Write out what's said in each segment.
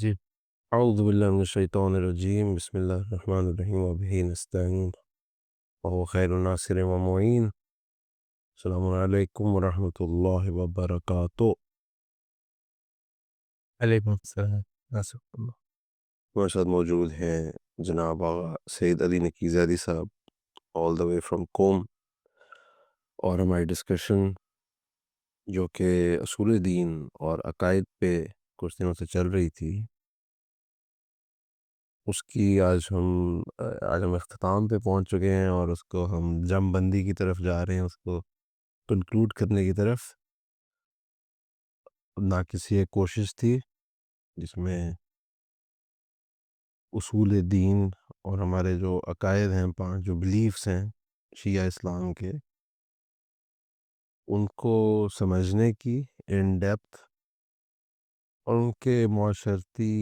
جی، أعوذ بالله من الشيطان الرجيم بسم الله الرحمن الرحيم وبه نستعين وهو خير الناصر ومعين. السلام علیکم ورحمۃ اللہ وبرکاتہ. علیکم السلام ورحمۃ اللہ۔ ہمارے ساتھ موجود ہیں جناب آغا سید علی نکیزادی صاحب آل دا وے فرام قوم، اور ہماری ڈسکشن جو کہ اصول دین اور عقائد پہ کچھ دنوں سے چل رہی تھی، اس کی آج ہم اختتام پہ پہنچ چکے ہیں، اور اس کو ہم جم بندی کی طرف جا رہے ہیں، اس کو کنکلوڈ کرنے کی طرف. نہ کسی ایک کوشش تھی جس میں اصول دین اور ہمارے جو عقائد ہیں، 5 جو بلیفس ہیں شیعہ اسلام کے، ان کو سمجھنے کی ان ڈیپتھ، اور ان کے معاشرتی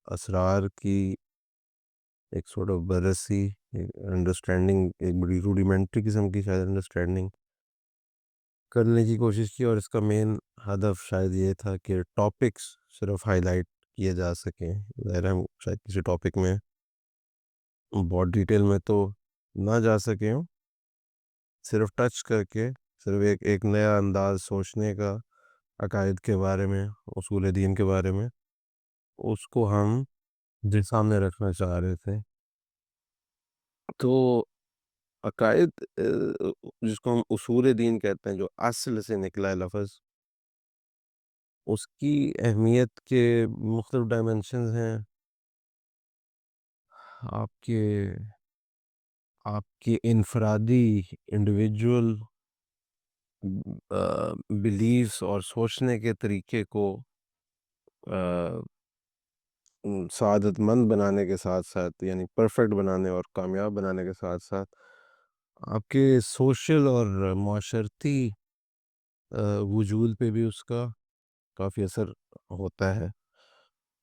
اسرار کی ایک سورٹ آف بررسی، انڈرسٹینڈنگ، ایک بڑی روڈیمنٹری قسم کی شاید انڈرسٹینڈنگ کرنے کی کوشش کی. اور اس کا مین ہدف شاید یہ تھا کہ ٹاپکس صرف ہائی لائٹ کیے جا سکیں. ظاہر ہم شاید کسی ٹاپک میں بہت ڈیٹیل میں تو نہ جا سکیں ہوں، صرف ٹچ کر کے، صرف ایک نیا انداز سوچنے کا عقائد کے بارے میں، اصول دین کے بارے میں، اس کو ہم جی، سامنے رکھنا چاہ رہے تھے. تو عقائد جس کو ہم اصول دین کہتے ہیں، جو اصل سے نکلا ہے لفظ، اس کی اہمیت کے مختلف ڈائمنشنز ہیں. آپ کے آپ کی انفرادی انڈیویجول بلیفس اور سوچنے کے طریقے کو سعادت مند بنانے کے ساتھ ساتھ، یعنی پرفیکٹ بنانے اور کامیاب بنانے کے ساتھ ساتھ، آپ کے سوشل اور معاشرتی وجود پہ بھی اس کا کافی اثر ہوتا ہے.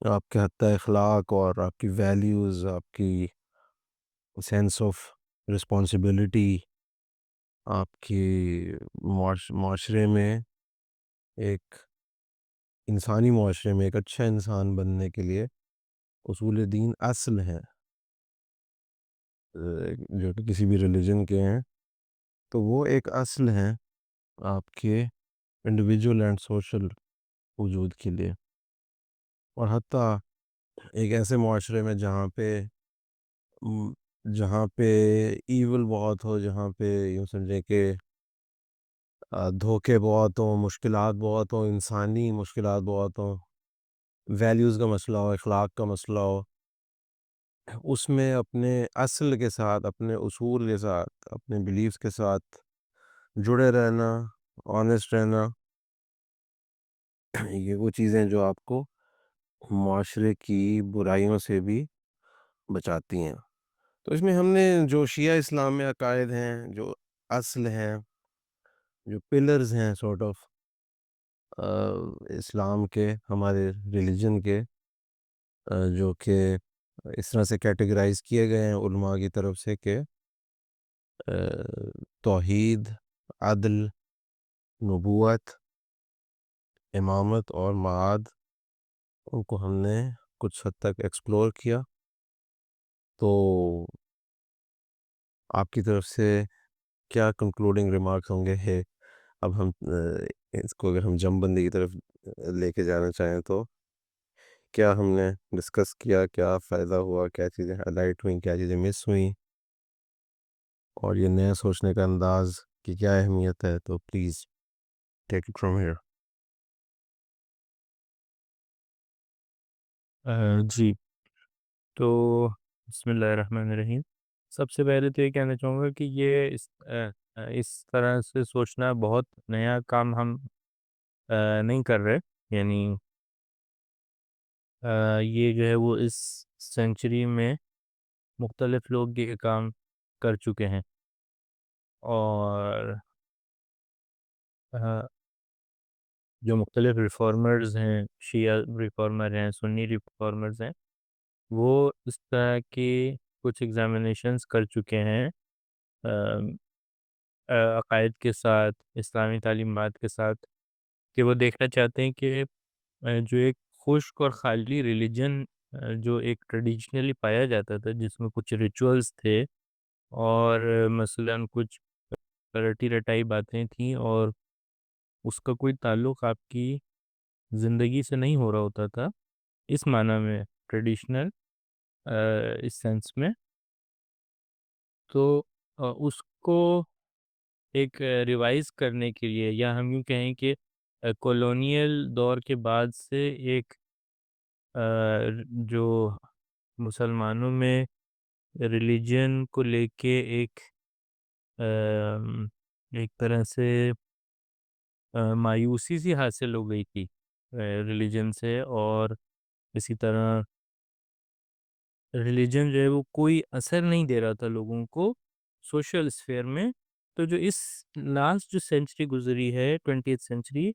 آپ کے حتی اخلاق اور آپ کی ویلیوز، آپ کی سینس آف رسپانسبلٹی، آپ کی معاشرے میں، ایک انسانی معاشرے میں ایک اچھا انسان بننے کے لیے اصول دین اصل ہیں، جو کہ کسی بھی ریلیجن کے ہیں. تو وہ ایک اصل ہیں آپ کے انڈیویجول اینڈ سوشل وجود کے لیے. اور حتیٰ ایک ایسے معاشرے میں جہاں پہ ایول بہت ہو، جہاں پہ یوں سمجھیں کہ دھوکے بہت ہوں، مشکلات بہت ہوں، انسانی مشکلات بہت ہوں، ویلیوز کا مسئلہ ہو، اخلاق کا مسئلہ ہو، اس میں اپنے اصل کے ساتھ، اپنے اصول کے ساتھ، اپنے بلیفز کے ساتھ جڑے رہنا، آنیسٹ رہنا، یہ وہ چیزیں جو آپ کو معاشرے کی برائیوں سے بھی بچاتی ہیں. تو اس میں ہم نے جو شیعہ اسلام میں عقائد ہیں، جو اصل ہیں، جو پلرز ہیں سورٹ آف اسلام کے، ہمارے ریلیجن کے، جو کہ اس طرح سے کیٹیگرائز کیے گئے ہیں علماء کی طرف سے کہ توحید، عدل، نبوت، امامت اور معاد، ان کو ہم نے کچھ حد تک ایکسپلور کیا. تو آپ کی طرف سے کیا کنکلوڈنگ ریمارکس ہوں گے؟ ہے اب ہم اس کو اگر ہم جم بندی کی طرف لے کے جانا چاہیں تو کیا ہم نے ڈسکس کیا، کیا فائدہ ہوا، کیا چیزیں ہائی لائٹ ہوئیں، کیا چیزیں مس ہوئیں، اور یہ نیا سوچنے کا انداز کی کیا اہمیت ہے؟ تو please take it from here. جی، تو بسم اللہ الرحمن الرحیم. سب سے پہلے تو یہ کہنا چاہوں گا کہ یہ اس طرح سے سوچنا بہت نیا کام ہم نہیں کر رہے. یعنی یہ جو ہے وہ اس سینچری میں مختلف لوگ یہ کام کر چکے ہیں، اور جو مختلف ریفارمرز ہیں، شیعہ ریفارمر ہیں، سنی ریفارمرز ہیں، وہ اس طرح کی کچھ ایگزامینیشنز کر چکے ہیں عقائد کے ساتھ، اسلامی تعلیمات کے ساتھ، کہ وہ دیکھنا چاہتے ہیں کہ جو ایک خشک اور خالی ریلیجن جو ایک ٹریڈیشنلی پایا جاتا تھا، جس میں کچھ ریچولز تھے اور مثلاً کچھ رٹی رٹائی باتیں تھیں، اور اس کا کوئی تعلق آپ کی زندگی سے نہیں ہو رہا ہوتا تھا اس معنی میں، ٹریڈیشنل اس سینس میں، تو اس کو ایک ریوائز کرنے کے لیے، یا ہم یوں کہیں کہ کولونیل دور کے بعد سے ایک جو مسلمانوں میں ریلیجن کو لے کے ایک طرح سے مایوسی سی حاصل ہو گئی تھی ریلیجن سے، اور اسی طرح ریلیجن جو ہے وہ کوئی اثر نہیں دے رہا تھا لوگوں کو سوشل اسفیئر میں. تو جو اس لاسٹ جو سینچری گزری ہے 20th سینچری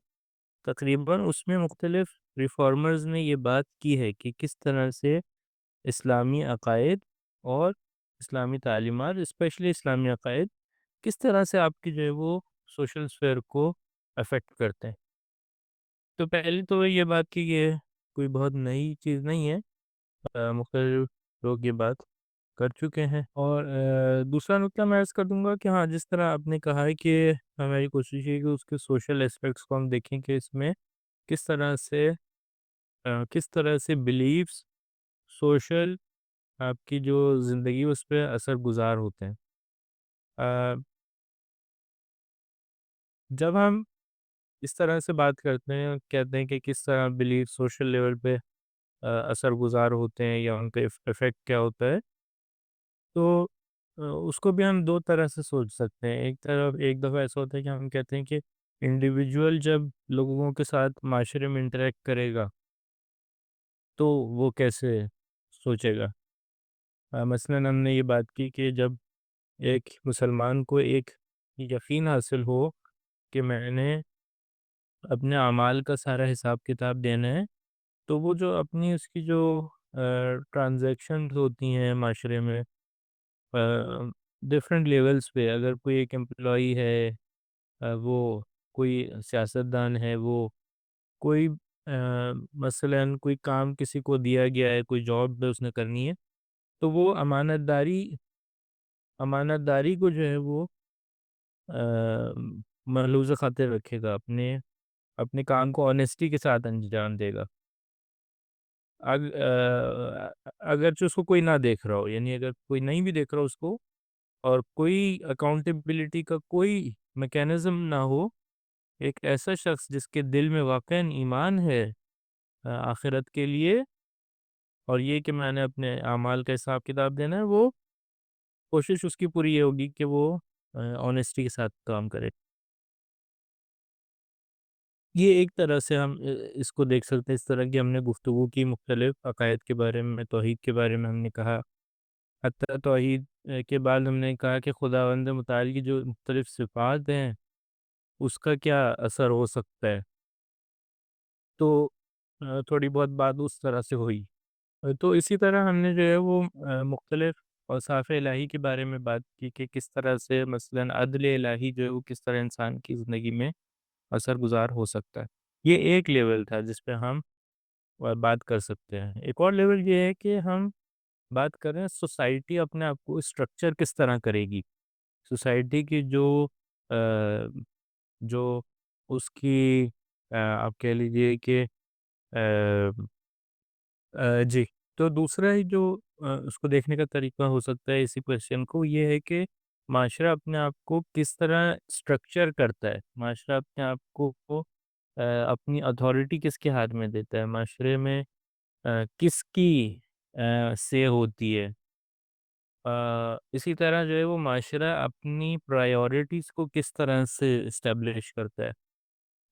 تقریباً، اس میں مختلف ریفارمرز نے یہ بات کی ہے کہ کس طرح سے اسلامی عقائد اور اسلامی تعلیمات، اسپیشلی اسلامی عقائد، کس طرح سے آپ کی جو ہے وہ سوشل اسفیئر کو افیکٹ کرتے ہیں. تو پہلی تو یہ بات کہ یہ کوئی بہت نئی چیز نہیں ہے، مختلف لوگ یہ بات کر چکے ہیں. اور دوسرا نکتہ میں عرض کر دوں گا کہ ہاں، جس طرح آپ نے کہا ہے کہ ہماری کوشش ہے کہ اس کے سوشل اسپیکٹس کو ہم دیکھیں کہ اس میں کس طرح سے بلیفس سوشل آپ کی جو زندگی اس پہ اثر گزار ہوتے ہیں. آ، جب ہم اس طرح سے بات کرتے ہیں، کہتے ہیں کہ کس طرح بلیف سوشل لیول پہ اثر گزار ہوتے ہیں یا ان کا افیکٹ کیا ہوتا ہے، تو اس کو بھی ہم دو طرح سے سوچ سکتے ہیں. ایک دفعہ ایسا ہوتا ہے کہ ہم کہتے ہیں کہ انڈیویجول جب لوگوں کے ساتھ معاشرے میں انٹریکٹ کرے گا تو وہ کیسے سوچے گا. مثلاً ہم نے یہ بات کی کہ جب ایک مسلمان کو ایک یقین حاصل ہو کہ میں نے اپنے اعمال کا سارا حساب کتاب دینا ہے، تو وہ جو اپنی اس کی جو ٹرانزیکشنز ہوتی ہیں معاشرے میں ڈفرینٹ لیولز پہ، اگر کوئی ایک امپلائی ہے، وہ کوئی سیاستدان ہے، وہ کوئی مثلاً کوئی کام کسی کو دیا گیا ہے، کوئی جاب اس نے کرنی ہے، تو وہ امانت داری کو جو ہے وہ ملحوظ خاطر رکھے گا، اپنے کام کو آنیسٹی کے ساتھ انجام دے گا. اگرچہ اس کو کوئی نہ دیکھ رہا ہو، یعنی اگر کوئی نہیں بھی دیکھ رہا ہو اس کو، اور کوئی اکاؤنٹیبلٹی کا کوئی میکینزم نہ ہو، ایک ایسا شخص جس کے دل میں واقعاً ایمان ہے آخرت کے لیے، اور یہ کہ میں نے اپنے اعمال کا حساب کتاب دینا ہے، وہ کوشش اس کی پوری یہ ہوگی کہ وہ آنیسٹی کے ساتھ کام کرے. یہ ایک طرح سے ہم اس کو دیکھ سکتے ہیں. اس طرح کی ہم نے گفتگو کی مختلف عقائد کے بارے میں، توحید کے بارے میں ہم نے کہا، حتیٰ توحید کے بعد ہم نے کہا کہ خداوند متعال کی جو مختلف صفات ہیں اس کا کیا اثر ہو سکتا ہے. تو تھوڑی بہت بات اس طرح سے ہوئی. تو اسی طرح ہم نے جو ہے وہ مختلف اوصاف الہی کے بارے میں بات کی کہ کس طرح سے مثلاً عدل الہی جو ہے وہ کس طرح انسان کی زندگی میں اثر گزار ہو سکتا ہے. یہ ایک لیول تھا جس پہ ہم بات کر سکتے ہیں. ایک اور لیول یہ ہے کہ ہم بات کریں سوسائٹی اپنے آپ کو اسٹرکچر کس طرح کرے گی. سوسائٹی کی آ، جو اس کی آپ کہہ لیجئے کہ جی. تو دوسرا ہی جو اس کو دیکھنے کا طریقہ ہو سکتا ہے اسی کویشچن کو، یہ ہے کہ معاشرہ اپنے آپ کو کس طرح اسٹرکچر کرتا ہے. معاشرہ اپنے آپ کو اپنی اتھارٹی کس کے ہاتھ میں دیتا ہے، معاشرے میں کس کی سے ہوتی ہے. اسی طرح جو ہے وہ معاشرہ اپنی پرائیورٹیز کو کس طرح سے اسٹیبلش کرتا ہے،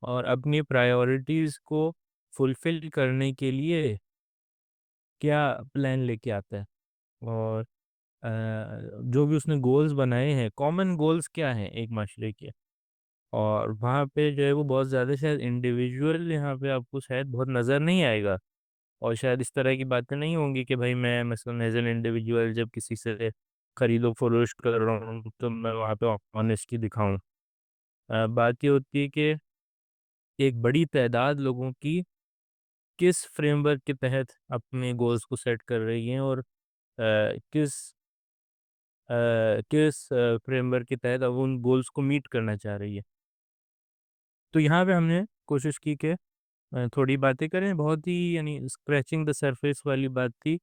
اور اپنی پرائیورٹیز کو فلفل کرنے کے لیے کیا پلان لے کے آتا ہے. اور جو بھی اس نے گولز بنائے ہیں، کامن گولز کیا ہیں ایک معاشرے کے، اور وہاں پہ جو ہے وہ بہت زیادہ شاید انڈیویجول یہاں پہ آپ کو شاید بہت نظر نہیں آئے گا، اور شاید اس طرح کی باتیں نہیں ہوں گی کہ بھائی میں مثلاً ایز این انڈیویجول جب کسی سے خرید و فروش کر رہا ہوں تو میں وہاں پہ آنیسٹی دکھاؤں. بات یہ ہوتی ہے کہ ایک بڑی تعداد لوگوں کی کس فریم ورک کے تحت اپنے گولز کو سیٹ کر رہی ہیں، اور کس فریم ورک کے تحت اب ان گولز کو میٹ کرنا چاہ رہی ہے۔ تو یہاں پہ ہم نے کوشش کی کہ تھوڑی باتیں کریں، بہت ہی یعنی اسکریچنگ دا سرفیس والی بات تھی۔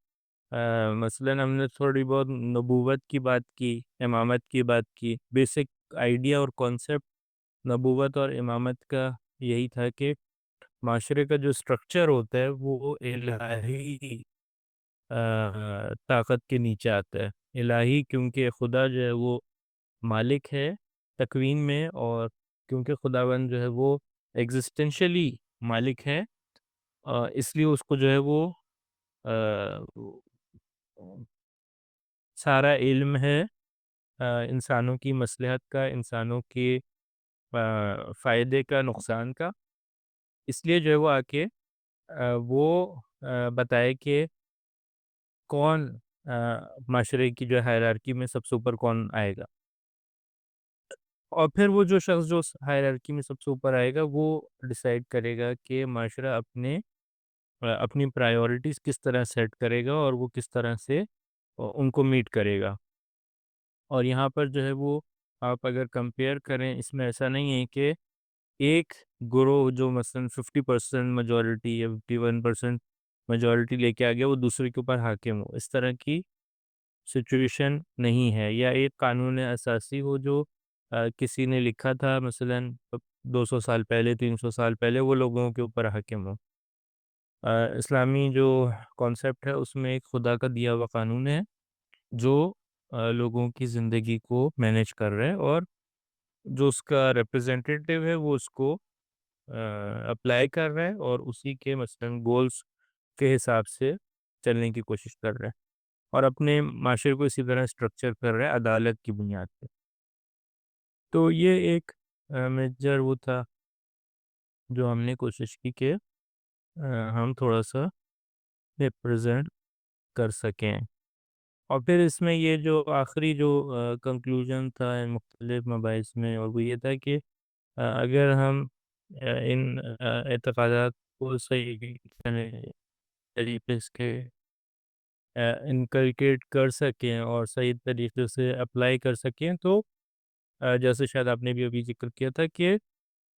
مثلاً ہم نے تھوڑی بہت نبوت کی بات کی، امامت کی بات کی۔ بیسک آئیڈیا اور کانسیپٹ نبوت اور امامت کا یہی تھا کہ معاشرے کا جو اسٹرکچر ہوتا ہے وہ الہی طاقت کے نیچے آتا ہے۔ الہی کیونکہ خدا جو ہے وہ مالک ہے تکوین میں، اور کیونکہ خداوند جو ہے وہ ایگزسٹینشلی مالک ہے، اس لیے اس کو جو ہے وہ آ، سارا علم ہے انسانوں کی مصلحت کا، انسانوں کے فائدے کا، نقصان کا۔ اس لیے جو ہے وہ آ کے وہ بتائے کہ کون معاشرے کی جو ہائرارکی میں سب سے اوپر کون آئے گا، اور پھر وہ جو شخص جو ہائرارکی میں سب سے اوپر آئے گا وہ ڈیسائیڈ کرے گا کہ معاشرہ اپنی پرائیورٹیز کس طرح سیٹ کرے گا، اور وہ کس طرح سے ان کو میٹ کرے گا۔ اور یہاں پر جو ہے وہ آپ اگر کمپیئر کریں، اس میں ایسا نہیں ہے کہ ایک گروہ جو مثلاً 50% میجورٹی یا 51% میجورٹی لے کے آ گیا وہ دوسرے کے اوپر حاکم ہو، اس طرح کی سچویشن نہیں ہے۔ یا ایک قانون اساسی ہو جو کسی نے لکھا تھا مثلاً 200 سال پہلے، 300 سال پہلے، وہ لوگوں کے اوپر حاکم ہو۔ اسلامی جو کانسیپٹ ہے اس میں ایک خدا کا دیا ہوا قانون ہے جو لوگوں کی زندگی کو مینیج کر رہے ہیں، اور جو اس کا ریپرزینٹیٹیو ہے وہ اس کو اپلائی کر رہے ہیں، اور اسی کے مثلاً گولز کے حساب سے چلنے کی کوشش کر رہے ہیں، اور اپنے معاشرے کو اسی طرح اسٹرکچر کر رہے ہیں عدالت کی بنیاد پہ۔ تو یہ ایک میجر وہ تھا جو ہم نے کوشش کی کہ ہم تھوڑا سا ریپرزینٹ کر سکیں۔ اور پھر اس میں یہ جو آخری جو کنکلوژن تھا ان مختلف مباحث میں، اور وہ یہ تھا کہ اگر ہم ان اعتقادات کو صحیح طریقے سے انکلکیٹ کر سکیں اور صحیح طریقے سے اپلائی کر سکیں، تو جیسے شاید آپ نے بھی ابھی ذکر کیا تھا کہ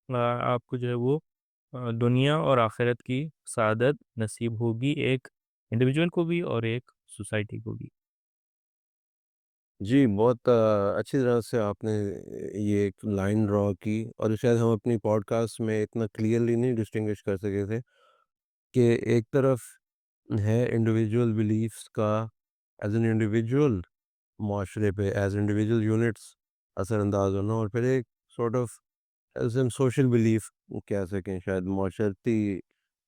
آپ کو جو ہے وہ دنیا اور آخرت کی سعادت نصیب ہوگی، ایک انڈیویجول کو بھی اور ایک سوسائٹی کو بھی۔ جی، بہت اچھی طرح سے آپ نے یہ ایک لائن ڈرا کی، اور شاید ہم اپنی پوڈ کاسٹ میں اتنا کلیئرلی نہیں ڈسٹنگوش کر سکے تھے کہ ایک طرف ہے انڈیویجول بلیفس کا ایز این انڈیویجول معاشرے پہ ایز انڈیویجول یونٹس اثر انداز ہونا، اور پھر ایک sort of as an social belief کہہ سکیں، شاید معاشرتی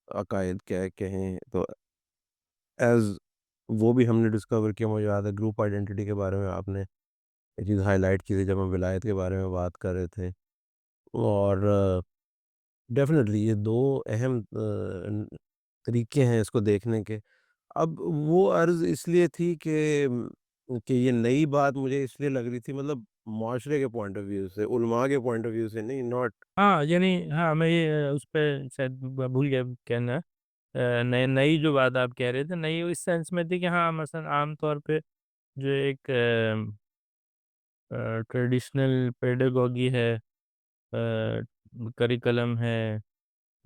عقائد کیا کہیں تو ایز وہ بھی ہم نے ڈسکور کیا۔ مجھے یاد ہے گروپ آئیڈینٹی کے بارے میں آپ نے یہ چیز ہائی لائٹ کی تھی جب ہم ولایت کے بارے میں بات کر رہے تھے، اور ڈیفینیٹلی یہ دو اہم طریقے ہیں اس کو دیکھنے کے۔ اب وہ عرض اس لیے تھی کہ یہ نئی بات مجھے اس لیے لگ رہی تھی، مطلب معاشرے کے پوائنٹ آف ویو سے، علماء کے پوائنٹ آف ویو سے نہیں، ناٹ ہاں یعنی ہاں میں یہ اس پہ شاید بھول گیا کہنا، نئی جو بات آپ کہہ رہے تھے، نئی اس سینس میں تھی کہ ہاں مثلاً عام طور پہ جو ایک ٹریڈیشنل پیڈاگوگی ہے، کریکلم ہے،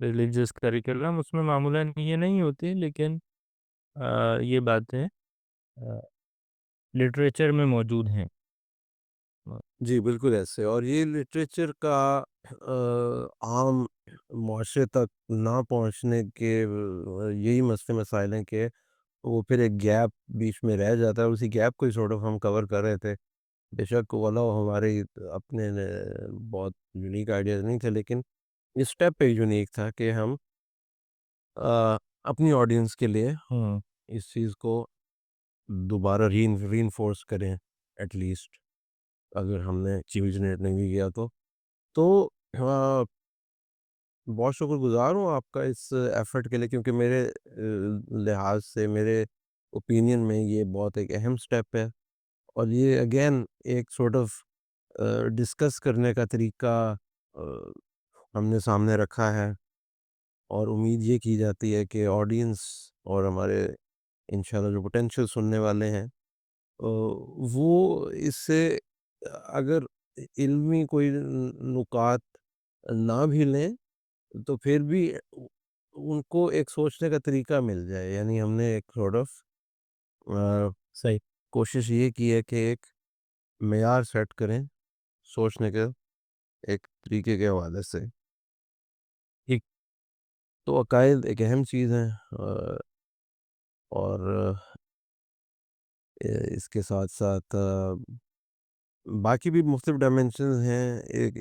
ریلیجیس کریکلم، اس میں معمولاً یہ نہیں ہوتی، لیکن یہ باتیں لٹریچر میں موجود ہیں۔ جی بالکل ایسے، اور یہ لٹریچر کا عام معاشرے تک نہ پہنچنے کے یہی مسئلے مسائل ہیں کہ وہ پھر ایک گیپ بیچ میں رہ جاتا ہے، اسی گیپ کو ہی سورٹ آف ہم کور کر رہے تھے۔ بے شک والا ہمارے اپنے بہت یونیک آئیڈیاز نہیں تھے، لیکن اس اسٹیپ پہ یونیک تھا کہ ہم اپنی آڈینس کے لیے اس چیز کو دوبارہ ری انفورس کریں، ایٹ لیسٹ اگر ہم نے چیز نے نہیں کیا تو بہت شکر گزار ہوں آپ کا اس ایفرٹ کے لیے، کیونکہ میرے لحاظ سے، میرے اوپینین میں یہ بہت ایک اہم سٹیپ ہے، اور یہ اگین ایک سورٹ آف ڈسکس کرنے کا طریقہ ہم نے سامنے رکھا ہے، اور امید یہ کی جاتی ہے کہ آڈینس اور ہمارے انشاءاللہ جو پوٹینشیل سننے والے ہیں وہ اس سے اگر علمی کوئی نکات نہ بھی لیں تو پھر بھی ان کو ایک سوچنے کا طریقہ مل جائے. یعنی ہم نے ایک سورٹ آف صحیح. کوشش یہ کی ہے کہ ایک معیار سیٹ کریں سوچنے کے ایک طریقے کے حوالے سے. ایک تو عقائد ایک اہم چیز ہے اور اس کے ساتھ ساتھ باقی بھی مختلف ڈائمینشنز ہیں.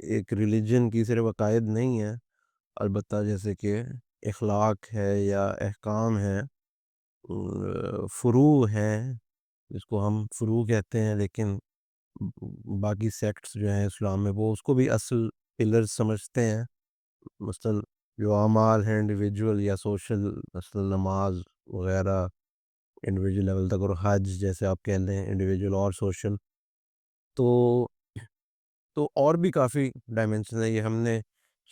ایک ریلیجن کی صرف عقائد نہیں ہے, البتہ جیسے کہ اخلاق ہے یا احکام ہے, فروع ہیں جس کو ہم فروع کہتے ہیں, لیکن باقی سیکٹس جو ہیں اسلام میں وہ اس کو بھی اصل پلر سمجھتے ہیں. مثلا جو اعمال ہیں انڈیویجول یا سوشل, مثلا نماز وغیرہ انڈیویجول لیول تک, اور حج جیسے آپ کہہ لیں انڈیویجول اور سوشل. تو اور بھی کافی ڈائمینشن ہے. یہ ہم نے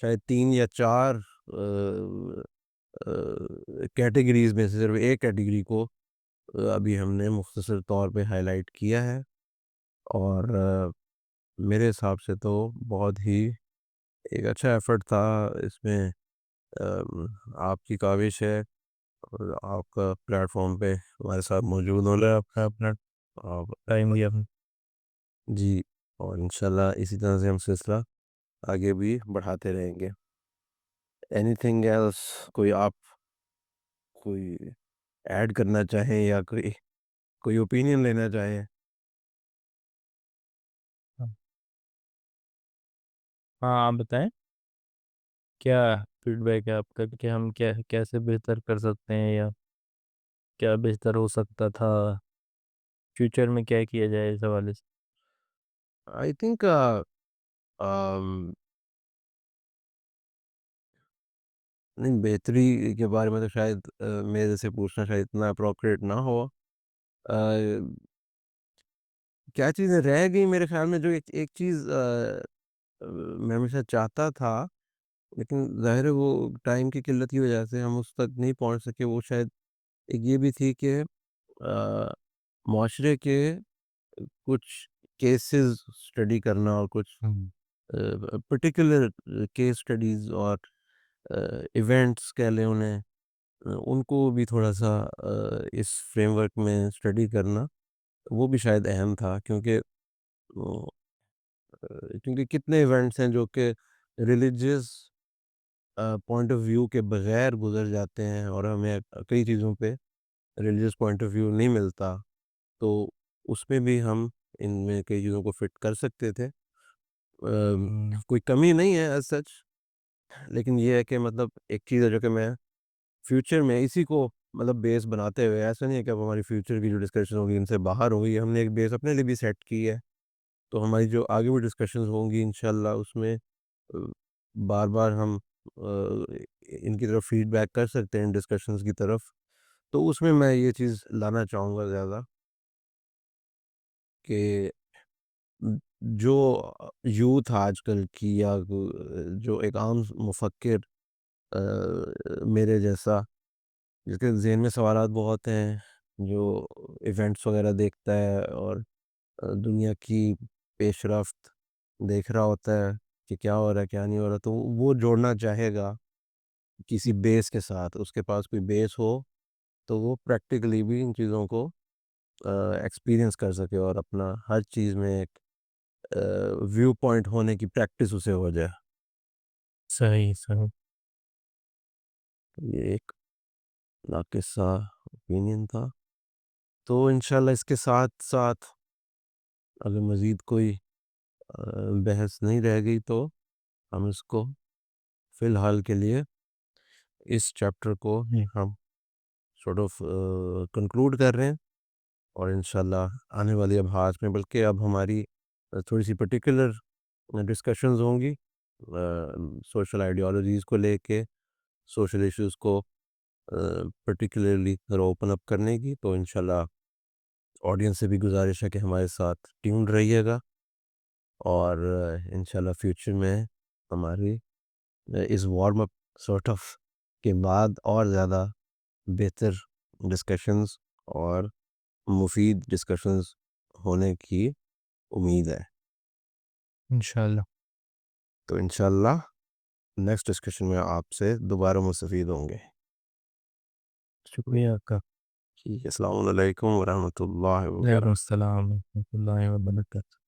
شاید 3 یا 4 کیٹیگریز میں سے صرف ایک کیٹیگری کو ابھی ہم نے مختصر طور پہ ہائی لائٹ کیا ہے, اور میرے حساب سے تو بہت ہی ایک اچھا ایفرٹ تھا اس میں. آپ کی کاوش ہے اور آپ کا پلیٹ فارم پہ ہمارے ساتھ موجود ہونا. آپ کا اپنا آپ ٹائم دیا. جی, اور انشاءاللہ اسی طرح سے ہم سلسلہ آگے بھی بڑھاتے رہیں گے. اینی تھنگ ایلس, کوئی ایڈ کرنا چاہیں یا کوئی اوپینین لینا چاہیں؟ ہاں آپ بتائیں, کیا فیڈ بیک ہے آپ کا کہ ہم کیسے بہتر کر سکتے ہیں, یا کیا بہتر ہو سکتا تھا, فیوچر میں کیا کیا جائے اس حوالے سے. آئی تھنک نہیں, بہتری کے بارے میں تو شاید میرے سے پوچھنا شاید اتنا اپروپریٹ نہ ہو. کیا چیزیں رہ گئی میرے خیال میں, جو ایک چیز میں ہمیشہ چاہتا تھا لیکن ظاہر ہے وہ ٹائم کی قلت کی وجہ سے ہم اس تک نہیں پہنچ سکے, وہ شاید ایک یہ بھی تھی کہ معاشرے کے کچھ کیسز اسٹڈی کرنا, اور کچھ پرٹیکولر کیس اسٹڈیز اور ایونٹس کہہ لیں انہیں, ان کو بھی تھوڑا سا اس فریم ورک میں اسٹڈی کرنا وہ بھی شاید اہم تھا. کیونکہ کتنے ایونٹس ہیں جو کہ ریلیجیس پوائنٹ آف ویو کے بغیر گزر جاتے ہیں, اور ہمیں کئی چیزوں پہ ریلیجیس پوائنٹ آف ویو نہیں ملتا, تو اس میں بھی ہم ان میں کئی چیزوں کو فٹ کر سکتے تھے. کوئی کمی نہیں ہے ایز سچ, لیکن یہ ہے کہ مطلب ایک چیز ہے جو کہ میں فیوچر میں اسی کو مطلب بیس بناتے ہوئے, ایسا نہیں ہے کہ اب ہماری فیوچر کی جو ڈسکشن ہوگی ان سے باہر ہوگی, ہم نے ایک بیس اپنے لیے بھی سیٹ کی ہے. تو ہماری جو آگے بھی ڈسکشنز ہوں گی انشاءاللہ اس میں بار بار ہم ان کی طرف فیڈ بیک کر سکتے ہیں, ان ڈسکشنز کی طرف. تو اس میں یہ چیز لانا چاہوں گا زیادہ کہ جو یوتھ آج کل کی, یا جو ایک عام مفکر میرے جیسا جس کے ذہن میں سوالات بہت ہیں, جو ایونٹس وغیرہ دیکھتا ہے اور دنیا کی پیش رفت دیکھ رہا ہوتا ہے کہ کیا ہو رہا ہے کیا نہیں ہو رہا, تو وہ جوڑنا چاہے گا کسی بیس کے ساتھ. اس کے پاس کوئی بیس ہو تو وہ پریکٹیکلی بھی ان چیزوں کو ایکسپیرینس کر سکے, اور اپنا ہر چیز میں ایک ویو پوائنٹ ہونے کی پریکٹس اسے ہو جائے. صحیح صحیح. یہ ایک ناقصہ اوپینین تھا. تو انشاءاللہ اس کے ساتھ ساتھ اگر مزید کوئی بحث نہیں رہ گئی تو ہم اس کو فی الحال کے لیے اس چیپٹر کو ہم سورٹ آف کنکلوڈ کر رہے ہیں, اور انشاءاللہ آنے والی ابحاث میں, بلکہ اب ہماری تھوڑی سی پرٹیکولر ڈسکشنز ہوں گی سوشل آئیڈیالوجیز کو لے کے, سوشل ایشوز کو پرٹیکولرلی اوپن اپ کرنے کی. تو انشاءاللہ آڈینس سے بھی گزارش ہے کہ ہمارے ساتھ ٹیونڈ رہیے گا, اور انشاءاللہ فیوچر میں ہماری اس وارم اپ سورٹ آف کے بعد اور زیادہ بہتر ڈسکشنز اور مفید ڈسکشنز ہونے کی امید ہے. انشاءاللہ. تو انشاءاللہ نیکسٹ ڈسکشن میں آپ سے دوبارہ مستفید ہوں گے. شکریہ آپ کا. ٹھیک ہے، السلام علیکم ورحمۃ اللہ وعلیکم وبرکاتہ. السلام ورحمۃ اللہ وبرکاتہ.